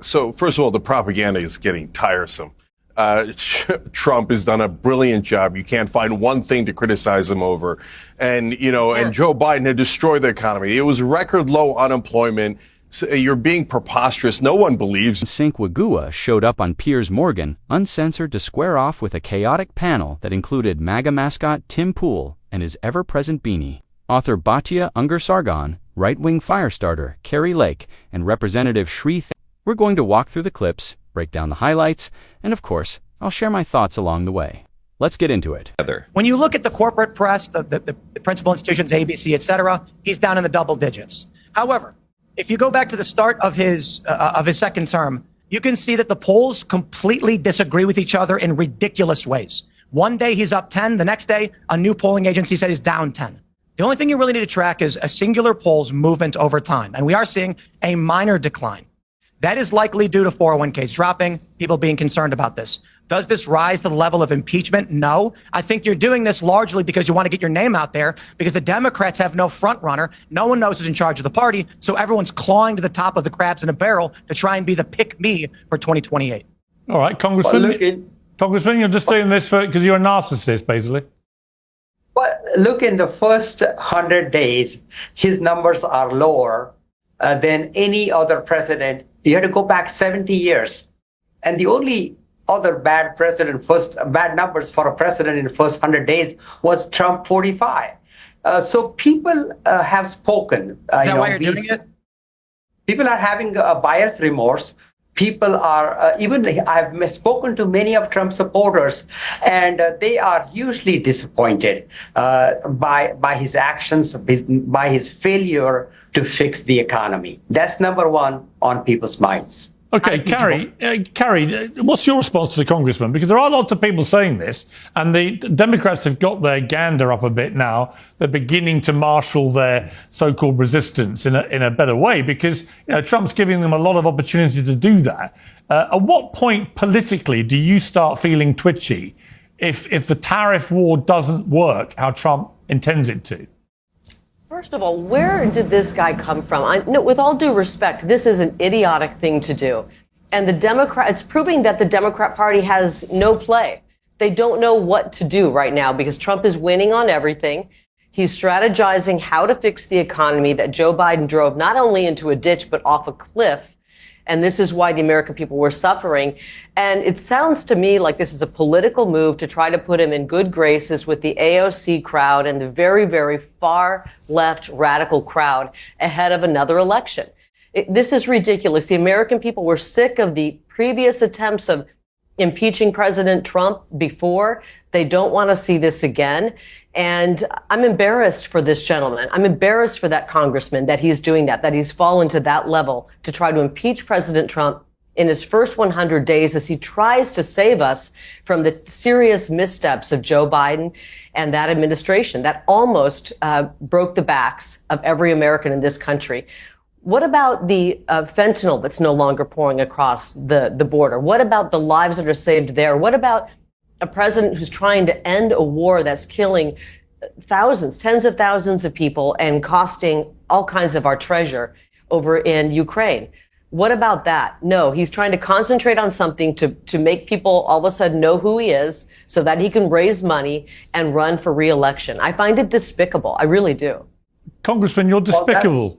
So first of all, the propaganda is getting tiresome. Trump has done a brilliant job. You can't find one thing to criticize him over. And, and Joe Biden had destroyed the economy. It was record low unemployment. So you're being preposterous. No one believes. Cenk Uygur showed up on Piers Morgan, uncensored, to square off with a chaotic panel that included MAGA mascot Tim Pool and his ever-present beanie, author Batya Ungar-Sargon, right-wing firestarter Kari Lake, and Representative SHREDS. We're going to walk through the clips, break down the highlights, and of course, I'll share my thoughts along the way. Let's get into it. When you look at the corporate press, the principal institutions, ABC, et cetera, he's down in the double digits. However, if you go back to the start of his second term, you can see that the polls completely disagree with each other in ridiculous ways. One day he's up 10, the next day a new polling agency says he's down 10. The only thing you really need to track is a singular poll's movement over time, and we are seeing a minor decline. That is likely due to 401ks dropping, people being concerned about this. Does this rise to the level of impeachment? No. I think you're doing this largely because you want to get your name out there, because the Democrats have no front runner. No one knows who's in charge of the party, so everyone's clawing to the top of the crabs in a barrel to try and be the pick me for 2028. All right, Congressman, you're just doing this because you're a narcissist, basically. Well, look, in the first 100 days, his numbers are lower than any other president. You had to go back 70 years. And the only other bad numbers for a president in the first 100 days was Trump 45. So people have spoken. Is that why you're doing it? People are having a buyer's remorse. People are, I've spoken to many of Trump's supporters, and they are hugely disappointed by his actions, by his failure to fix the economy. That's number one on people's minds. Okay, Kari, what's your response to the congressman? Because there are lots of people saying this, and the Democrats have got their gander up a bit now. They're beginning to marshal their so-called resistance in a better way, because Trump's giving them a lot of opportunity to do that. At what point politically do you start feeling twitchy if the tariff war doesn't work how Trump intends it to? First of all, where did this guy come from? No, with all due respect, this is an idiotic thing to do. And it's proving that the Democrat Party has no play. They don't know what to do right now because Trump is winning on everything. He's strategizing how to fix the economy that Joe Biden drove not only into a ditch, but off a cliff. And this is why the American people were suffering. And it sounds to me like this is a political move to try to put him in good graces with the AOC crowd and the very, very far left radical crowd ahead of another election. This is ridiculous. The American people were sick of the previous attempts of impeaching President Trump before. They don't want to see this again. And I'm embarrassed for this gentleman. I'm embarrassed for that congressman that he's doing that he's fallen to that level to try to impeach President Trump in his first 100 days as he tries to save us from the serious missteps of Joe Biden and that administration that almost broke the backs of every American in this country. What about the fentanyl that's no longer pouring across the border? What about the lives that are saved there? What about a president who's trying to end a war that's killing thousands, tens of thousands of people and costing all kinds of our treasure over in Ukraine? What about that? No, he's trying to concentrate on something to make people all of a sudden know who he is so that he can raise money and run for re-election. I find it despicable. I really do. Congressman, you're despicable. Well,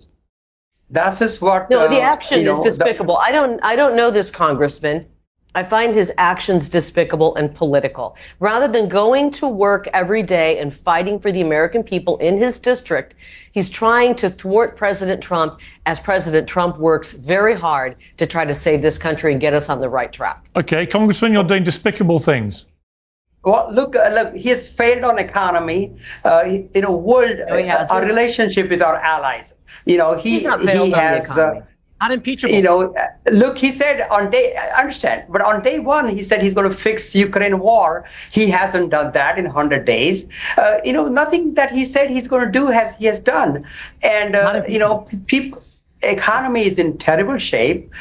that's just what... No, the action is despicable. I don't know this congressman. I find his actions despicable and political. Rather than going to work every day and fighting for the American people in his district, he's trying to thwart President Trump as President Trump works very hard to try to save this country and get us on the right track. Okay, Congressman, you're doing despicable things. Well, look, he has failed on economy, our relationship with our allies. He's not failed on the economy. Unimpeachable. Look, he said I understand, but on day one, he said he's going to fix Ukraine war. He hasn't done that in 100 days. Nothing that he said he's going to do he has done. And, economy is in terrible shape.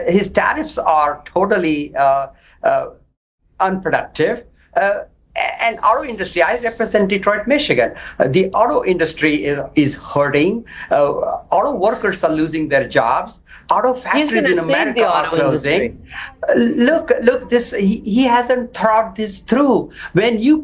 His tariffs are totally unproductive. And auto industry, I represent Detroit, Michigan. The auto industry is hurting. Auto workers are losing their jobs. Auto factories in gonna save America the are auto closing. industry. Look, this he hasn't thought this through. When you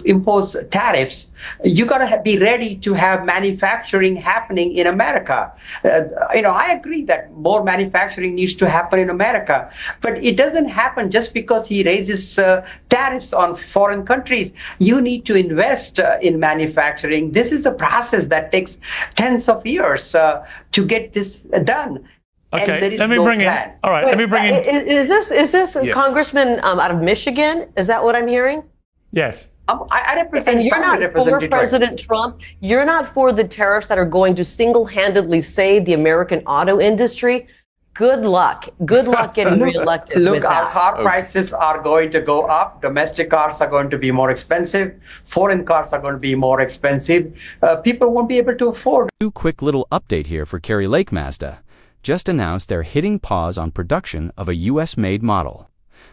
impose tariffs, you gotta be ready to have manufacturing happening in America. I agree that more manufacturing needs to happen in America, but it doesn't happen just because he raises tariffs on foreign countries. You need to invest in manufacturing. This is a process that takes tens of years to get this done. Okay, let me bring in. All right, let me bring in. Is this a congressman out of Michigan? Is that what I'm hearing? Yes. I represent. And you're not for President Trump. You're not for the tariffs that are going to single-handedly save the American auto industry. Good luck. Good luck getting reelected. Look, our car prices are going to go up. Domestic cars are going to be more expensive. Foreign cars are going to be more expensive. People won't be able to afford. Quick little update here for Kari Lake Mazda. Just announced they're hitting pause on production of a US-made model.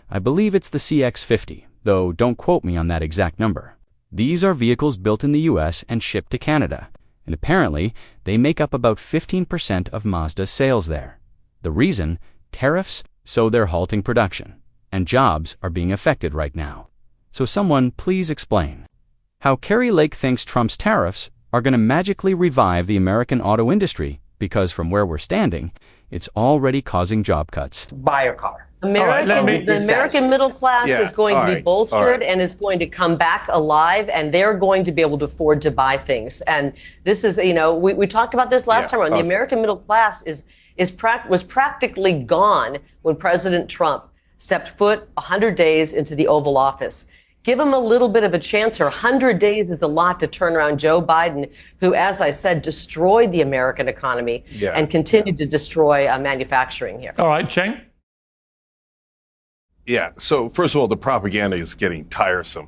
I believe it's the CX-50, though don't quote me on that exact number. These are vehicles built in the US and shipped to Canada, and apparently they make up about 15% of Mazda's sales there. The reason? Tariffs, so they're halting production, and jobs are being affected right now. So someone please explain how Kari Lake thinks Trump's tariffs are going to magically revive the American auto industry, because from where we're standing, it's already causing job cuts. Buy a car. The American middle class is going to be bolstered and is going to come back alive, and they're going to be able to afford to buy things. And this is, we talked about this last time around. The American middle class was practically gone when President Trump stepped foot 100 days into the Oval Office. Give him a little bit of a chance here. 100 days is a lot to turn around Joe Biden, who, as I said, destroyed the American economy and continued to destroy manufacturing here. All right, Cenk. Yeah. So first of all, the propaganda is getting tiresome.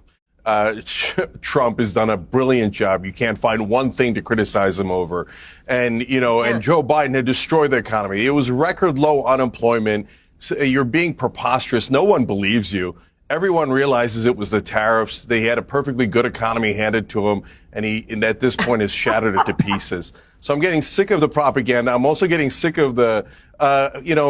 Trump has done a brilliant job. You can't find one thing to criticize him over. And, and Joe Biden had destroyed the economy. It was record low unemployment. So you're being preposterous. No one believes you. Everyone realizes it was the tariffs. They had a perfectly good economy handed to him, and at this point has shattered it to pieces. So I'm getting sick of the propaganda. I'm also getting sick of the,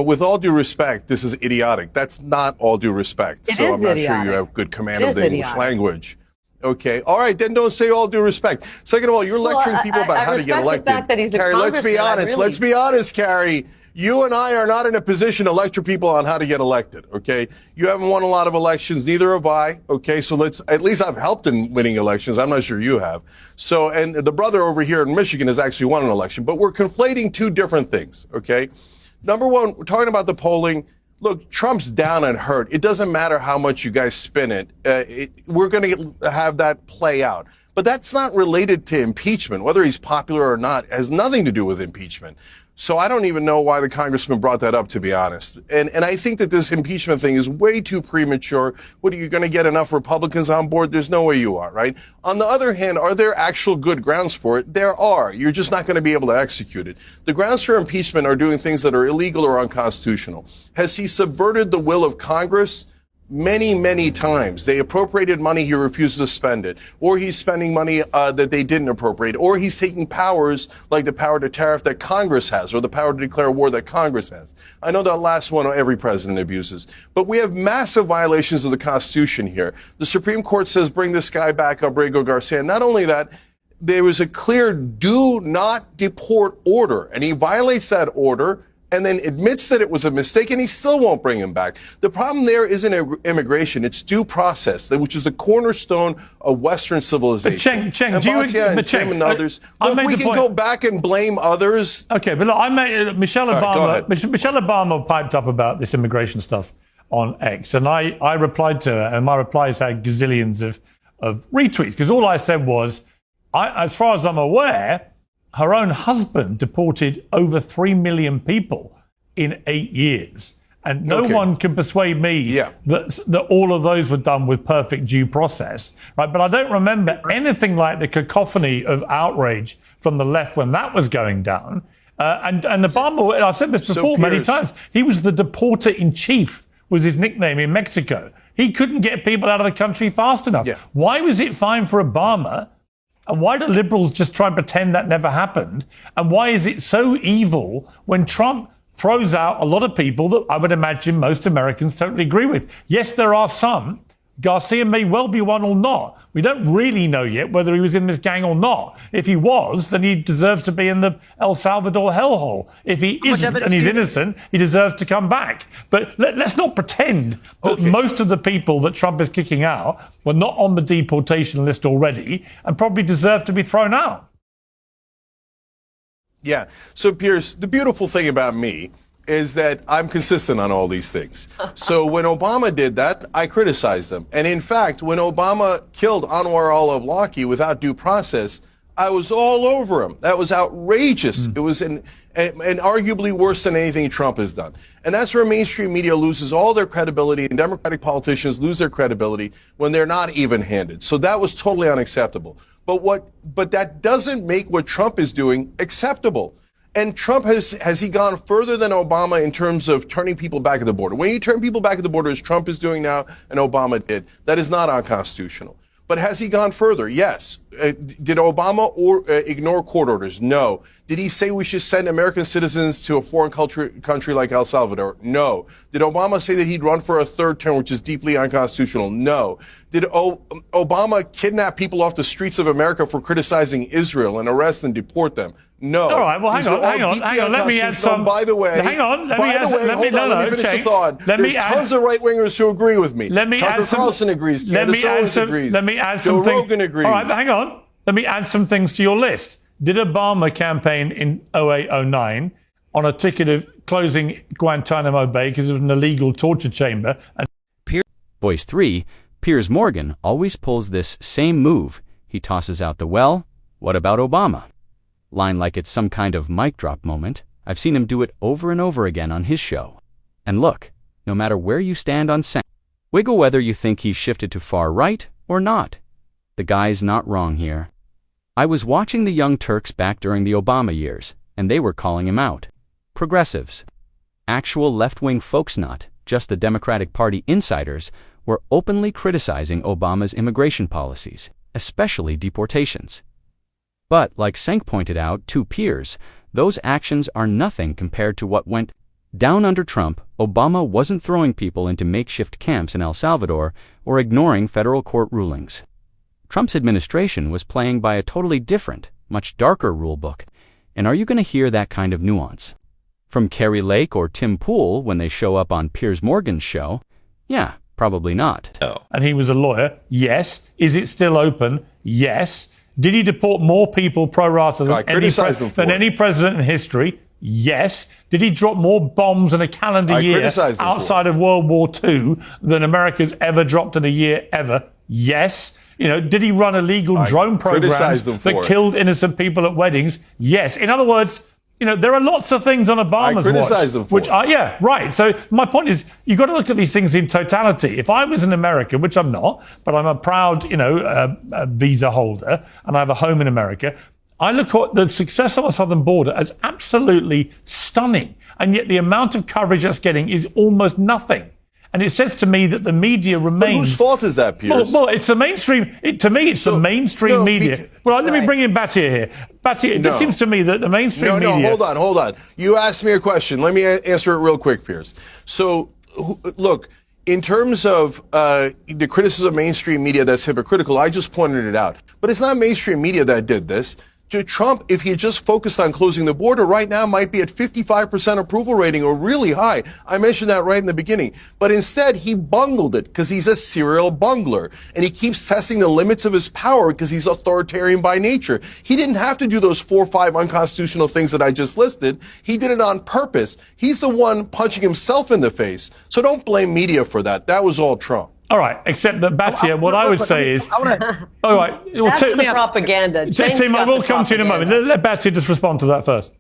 with all due respect, this is idiotic. That's not all due respect. So I'm not sure you have good command of the English language. Okay. All right. Then don't say all due respect. Second of all, you're lecturing people about how to get elected. Kari, let's be honest. Let's be honest, Kari. You and I are not in a position to lecture people on how to get elected. Okay. You haven't won a lot of elections. Neither have I. Okay. So at least I've helped in winning elections. I'm not sure you have. So, and the brother over here in Michigan has actually won an election, but we're conflating two different things. Okay. Number one, we're talking about the polling. Look, Trump's down and hurt. It doesn't matter how much you guys spin it. We're going to have that play out. But that's not related to impeachment. Whether he's popular or not has nothing to do with impeachment. So I don't even know why the congressman brought that up, to be honest. And I think that this impeachment thing is way too premature. What, are you going to get enough Republicans on board? There's no way you are, right? On the other hand, are there actual good grounds for it? There are. You're just not going to be able to execute it. The grounds for impeachment are doing things that are illegal or unconstitutional. Has he subverted the will of Congress? Many, many times. They appropriated money, he refuses to spend it. Or he's spending money that they didn't appropriate. Or he's taking powers like the power to tariff that Congress has, or the power to declare war that Congress has. I know that last one every president abuses. But we have massive violations of the Constitution here. The Supreme Court says bring this guy back, Abrego Garcia. Not only that, there was a clear do not deport order, and he violates that order and then admits that it was a mistake, and he still won't bring him back. The problem there isn't immigration, it's due process, which is the cornerstone of Western civilization. But Cenk, and Batya and Tim and others, look, we can go back and blame others. Okay, but look, Michelle Obama piped up about this immigration stuff on X, and I replied to her, and my replies had gazillions of retweets, because all I said was, as far as I'm aware, her own husband deported over 3 million people in 8 years. And no one can persuade me that all of those were done with perfect due process, right? But I don't remember anything like the cacophony of outrage from the left when that was going down. And Obama, and I've said this before many times, he was the deporter in chief, was his nickname in Mexico. He couldn't get people out of the country fast enough. Yeah. Why was it fine for Obama? And why do liberals just try and pretend that never happened? And why is it so evil when Trump throws out a lot of people that I would imagine most Americans totally agree with. Yes, there are some. Garcia may well be one or not. We don't really know yet whether he was in this gang or not. If he was, then he deserves to be in the El Salvador hellhole. If he isn't and he's innocent, he deserves to come back. But let's not pretend that most of the people that Trump is kicking out were not on the deportation list already and probably deserve to be thrown out. Yeah. So, Piers, the beautiful thing about me is that I'm consistent on all these things. So when Obama did that, I criticized him. And in fact, when Obama killed Anwar al-Awlaki without due process, I was all over him. That was outrageous. It was and arguably worse than anything Trump has done. And that's where mainstream media loses all their credibility and Democratic politicians lose their credibility when they're not even-handed. So that was totally unacceptable. But that doesn't make what Trump is doing acceptable. And Trump has he gone further than Obama in terms of turning people back at the border? When you turn people back at the border, as Trump is doing now and Obama did, that is not unconstitutional. But has he gone further? Yes. Did Obama ignore court orders? No. Did he say we should send American citizens to a foreign country like El Salvador? No. Did Obama say that he'd run for a third term, which is deeply unconstitutional? No. Did Obama kidnap people off the streets of America for criticizing Israel and arrest and deport them? No. All right. Well, hang on. Let me add some. By the way, hang on. Let me finish the thought. There's tons of right wingers who agree with me. Tucker Carlson agrees. Candace Owens agrees. Let me add Joe some things. Rogan agrees. All right. Hang on. Let me add some things to your list. Did Obama campaign in 08-09 on a ticket of closing Guantanamo Bay because it was an illegal torture chamber? And Voice 3, Piers Morgan always pulls this same move. He tosses out the well, what about Obama? Line like it's some kind of mic drop moment. I've seen him do it over and over again on his show. And look, no matter where you stand on Cenk, wiggle whether you think he's shifted to far right or not. The guy's not wrong here. I was watching the Young Turks back during the Obama years, and they were calling him out. Progressives. Actual left-wing folks, not just the Democratic Party insiders, were openly criticizing Obama's immigration policies, especially deportations. But, like Cenk pointed out to Piers, those actions are nothing compared to what went down under Trump. Obama wasn't throwing people into makeshift camps in El Salvador or ignoring federal court rulings. Trump's administration was playing by a totally different, much darker rulebook. And are you going to hear that kind of nuance from Kari Lake or Tim Pool when they show up on Piers Morgan's show? Yeah, probably not. And he was a lawyer. Yes. Is it still open? Yes. Did he deport more people pro rata than any president in history? Yes. Did he drop more bombs in a calendar year outside of World War II than America's ever dropped in a year ever? Yes. Did he run illegal drone programs that killed innocent people at weddings? Yes. In other words, there are lots of things on Obama's watch. Yeah, right. So my point is, you've got to look at these things in totality. If I was in America, which I'm not, but I'm a proud, visa holder, and I have a home in America, I look at the success on the southern border as absolutely stunning. And yet the amount of coverage that's getting is almost nothing. And it says to me that the media remains... But whose fault is that, Piers? Well, it's the mainstream... to me, it's the mainstream media. Let me bring in Batia here. Batia, it just seems to me that the mainstream media... No, hold on. You asked me a question. Let me answer it real quick, Piers. So, look, in terms of the criticism of mainstream media that's hypocritical, I just pointed it out. But it's not mainstream media that did this. Trump, if he had just focused on closing the border, right now might be at 55% approval rating or really high. I mentioned that right in the beginning. But instead, he bungled it because he's a serial bungler. And he keeps testing the limits of his power because he's authoritarian by nature. He didn't have to do those 4 or 5 unconstitutional things that I just listed. He did it on purpose. He's the one punching himself in the face. So don't blame media for that. That was all Trump. All right, except that, Batia, what I would say is... All right. That's the propaganda. Tim, I will come to you in a moment. Let Batia just respond to that first.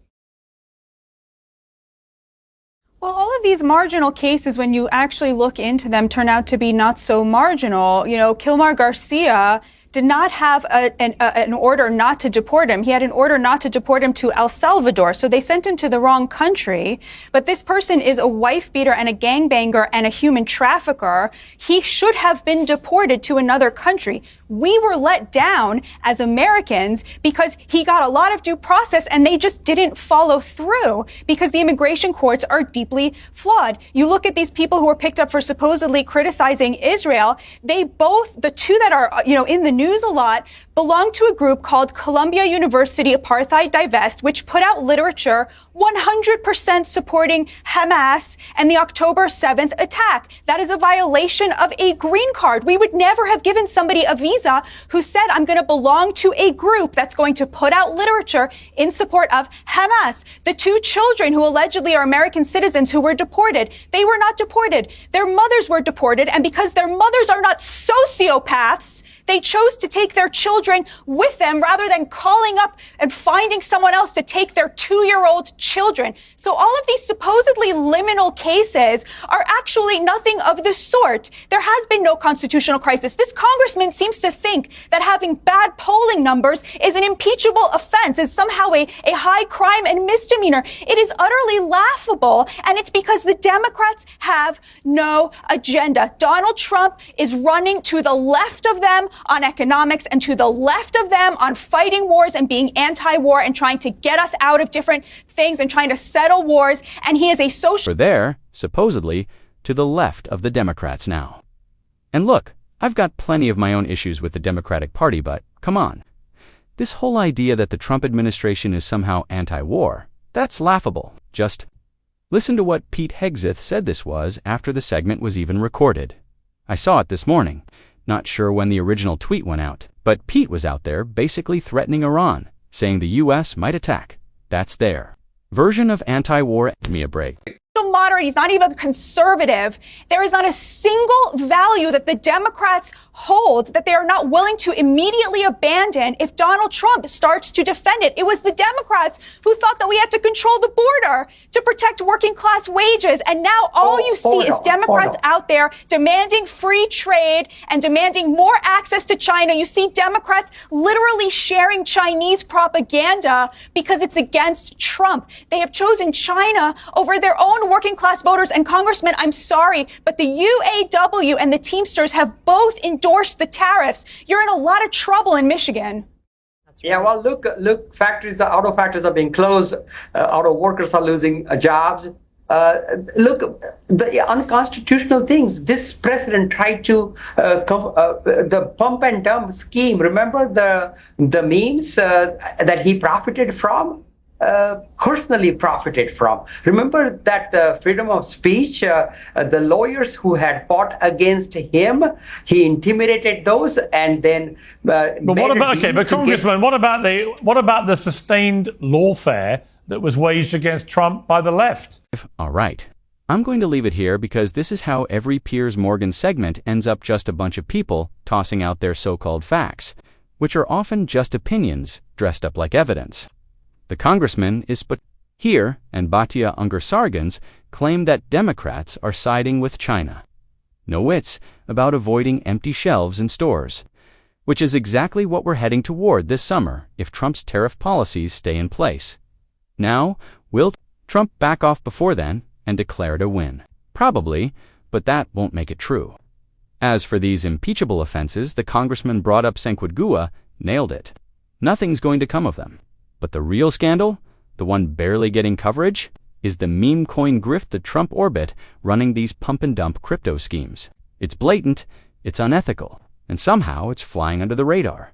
Well, all of these marginal cases, when you actually look into them, turn out to be not so marginal. Kilmar Garcia did not have an order not to deport him. He had an order not to deport him to El Salvador. So they sent him to the wrong country. But this person is a wife beater and a gangbanger and a human trafficker. He should have been deported to another country. We were let down as Americans because he got a lot of due process and they just didn't follow through because the immigration courts are deeply flawed. You look at these people who were picked up for supposedly criticizing Israel. They both, the two that are, in the news a lot, belong to a group called Columbia University Apartheid Divest, which put out literature 100% supporting Hamas and the October 7th attack. That is a violation of a green card. We would never have given somebody a visa who said, I'm going to belong to a group that's going to put out literature in support of Hamas. The two children who allegedly are American citizens who were deported, they were not deported. Their mothers were deported, and because their mothers are not sociopaths, they chose to take their children with them rather than calling up and finding someone else to take their 2-year-old children. So all of these supposedly liminal cases are actually nothing of the sort. There has been no constitutional crisis. This congressman seems to think that having bad polling numbers is an impeachable offense, is somehow a high crime and misdemeanor. It is utterly laughable, and it's because the Democrats have no agenda. Donald Trump is running to the left of them on economics and to the left of them on fighting wars and being anti-war and trying to get us out of different things and trying to settle wars. And he is a social... We're there, supposedly, to the left of the Democrats now. And look, I've got plenty of my own issues with the Democratic Party, but come on. This whole idea that the Trump administration is somehow anti-war, that's laughable. Just listen to what Pete Hegseth said this was after the segment was even recorded. I saw it this morning. Not sure when the original tweet went out, but Pete was out there basically threatening Iran, saying the U.S. might attack. That's their version of anti-war. Give me a break. Moderate, he's not even conservative. There is not a single value that the Democrats hold that they are not willing to immediately abandon if Donald Trump starts to defend it. It was the Democrats who thought that we had to control the border to protect working class wages. And now all you see is Democrats out there demanding free trade and demanding more access to China. You see Democrats literally sharing Chinese propaganda because it's against Trump. They have chosen China over their own working class voters. And Congressman, I'm sorry, but the UAW and the Teamsters have both endorsed the tariffs. You're in a lot of trouble in Michigan. Yeah, well, look, auto factories are being closed. Auto workers are losing jobs. Look, the unconstitutional things. This president tried to the pump and dump scheme. Remember the memes that he profited from? Personally profited from. Remember that the freedom of speech, the lawyers who had fought against him, he intimidated those, and then. But what about But Congressman, what about the sustained lawfare that was waged against Trump by the left? All right. I'm going to leave it here because this is how every Piers Morgan segment ends up just a bunch of people tossing out their so-called facts, which are often just opinions dressed up like evidence. The congressman is but here, and Batya Ungar-Sargon's claim that Democrats are siding with China. No wits about avoiding empty shelves in stores, which is exactly what we're heading toward this summer if Trump's tariff policies stay in place. Now, will Trump back off before then and declare it a win? Probably, but that won't make it true. As for these impeachable offenses the congressman brought up, Cenk Uygur nailed it. Nothing's going to come of them. But the real scandal, the one barely getting coverage, is the meme coin grift, the Trump orbit running these pump-and-dump crypto schemes. It's blatant, it's unethical, and somehow it's flying under the radar.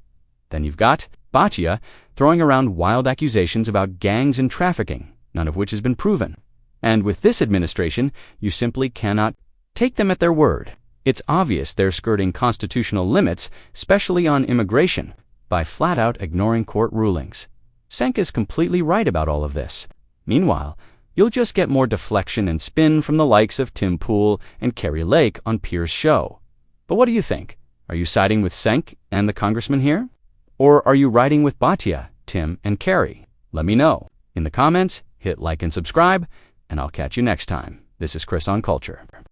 Then you've got Batya throwing around wild accusations about gangs and trafficking, none of which has been proven. And with this administration, you simply cannot take them at their word. It's obvious they're skirting constitutional limits, especially on immigration, by flat-out ignoring court rulings. Cenk is completely right about all of this. Meanwhile, you'll just get more deflection and spin from the likes of Tim Pool and Kari Lake on Piers' show. But what do you think? Are you siding with Cenk and the congressman here? Or are you riding with Batya, Tim, and Kari? Let me know. In the comments, hit like and subscribe, and I'll catch you next time. This is Chris on Culture.